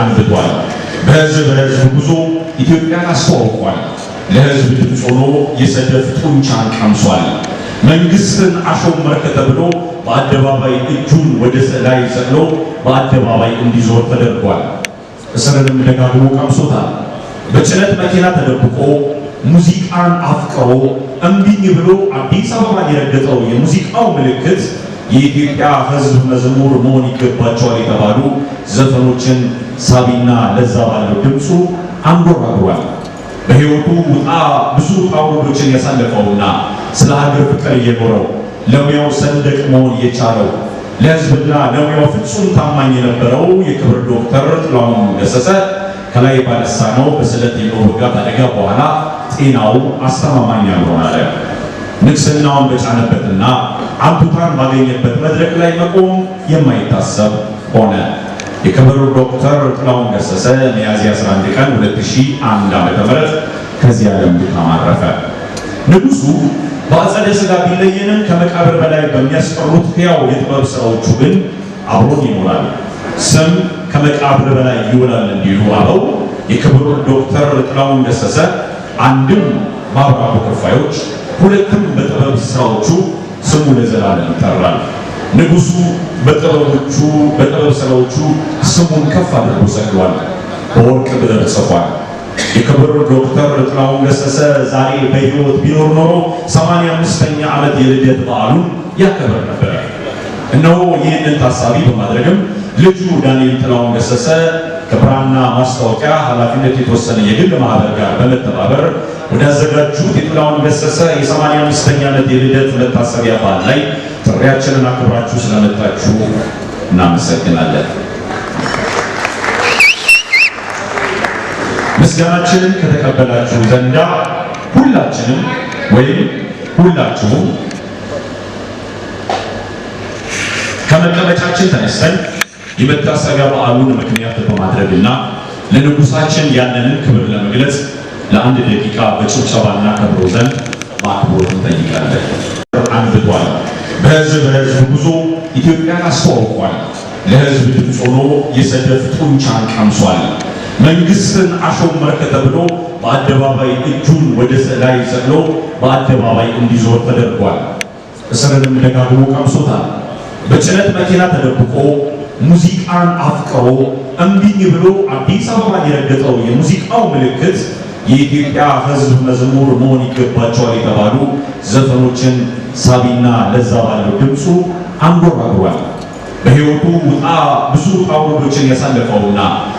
አንብቷል። በህዝብ ጉዞ ኢትዮጵያን አስተዋውቋል። ለህዝብ ድምፅ ሆኖ የሰደፍ ጡንቻን ቀምሷል። መንግስትን አሾመርከ ተብሎ በአደባባይ እጁን ወደ ላይ ሰቅሎ በአደባባይ እንዲዞር ተደርጓል። እስርንም ደጋግሞ ቀምሶታል። በጭነት መኪና ተደብቆ ሙዚቃን አፍቅሮ እምቢኝ ብሎ አዲስ አበባን የረገጠው የሙዚቃው ምልክት የኢትዮጵያ ህዝብ መዝሙር መሆን ይገባቸዋል የተባሉ ዘፈኖችን ሳቢና ለዛ ባለው ድምፁ አንጎራጉሯል። በህይወቱ ብዙ ውጣ ውረዶችን ያሳለፈውና ስለ ሀገር ፍቅር እየኖረው ለሙያው ሰንደቅ መሆን የቻለው ለህዝብና ለሙያው ፍጹም ታማኝ የነበረው የክብር ዶክተር ጥላሁን ገሰሰ ከላይ ባነሳነው በስለት የመወጋት አደጋ በኋላ ጤናው አስተማማኝ ያልሆነ ንግስናውን በጫነበትና አንቱታን ባገኘበት መድረክ ላይ መቆም የማይታሰብ ሆነ። የክብር ዶክተር ጥላሁን ገሰሰ ሚያዝያ 11 ቀን 2001 ዓ.ም ከዚህ ዓለም ድካም አረፈ። ንጉሱ በአጸደ ሥጋ ቢለየንም ከመቃብር በላይ በሚያስቀሩት ሕያው የጥበብ ስራዎቹ ግን አብሮን ይኖራል። ስም ከመቃብር በላይ ይውላል እንዲሉ አበው የክብር ዶክተር ጥላሁን ገሰሰ አንድም በአብራኩ ክፋዮች ሁለትም በጥበብ ስራዎቹ ስሙ ለዘላለም ይጠራል። ንጉሱ በጥበብ ስራዎቹ ስሙን ከፍ አድርጎ ሰቅሏል፣ በወርቅ ብዕር ጽፏል። የክብር ዶክተር ጥላሁን ገሰሰ ዛሬ በሕይወት ቢኖር ኖሮ 85ኛ ዓመት የልደት በዓሉን ያከብር ነበር። እነሆ ይህንን ታሳቢ በማድረግም ልጁ ዳንኤል ጥላሁን ገሰሰ ከብራና ማስታወቂያ ኃላፊነት የተወሰነ የግል ማህበር ጋር በመተባበር ወዳዘጋጁት የጥላሁን ገሰሰ የ85ኛ ዓመት የልደት መታሰቢያ በዓል ላይ ጥሪያችንን አክብራችሁ ስለመጣችሁ እናመሰግናለን። ምስጋናችንን ከተቀበላችሁ ዘንዳ ሁላችንም ወይም ሁላችሁም ከመቀመጫችን ተነስተን የመታሰቢያ በዓሉን ምክንያት በማድረግና ለንጉሳችን ያለንን ክብር ለመግለጽ ለአንድ ደቂቃ በጭብጨባና ከብሮ ዘንድ በአክብሮት እንጠይቃለን። አንብቷል። በህዝብ ጉዞ ኢትዮጵያን አስተዋውቋል። ለህዝብ ድምፅ ሆኖ የሰደፍ ጡንቻን ቀምሷል። መንግስትን አሾመርከ ተብሎ በአደባባይ እጁን ወደ ላይ ሰቅሎ በአደባባይ እንዲዞር ተደርጓል። እስርንም ደጋግሞ ቀምሶታል። በጭነት መኪና ተደብቆ ሙዚቃን አፍቅሮ እምቢኝ ብሎ አዲስ አበባን የረገጠው የሙዚቃው ምልክት የኢትዮጵያ ህዝብ መዝሙር መሆን ይገባቸዋል የተባሉ ዘፈኖችን ሳቢና ለዛ ባለው ድምፁ አንጎራጉሯል። በህይወቱ ብዙ ውጣ ውረዶችን ያሳለፈውና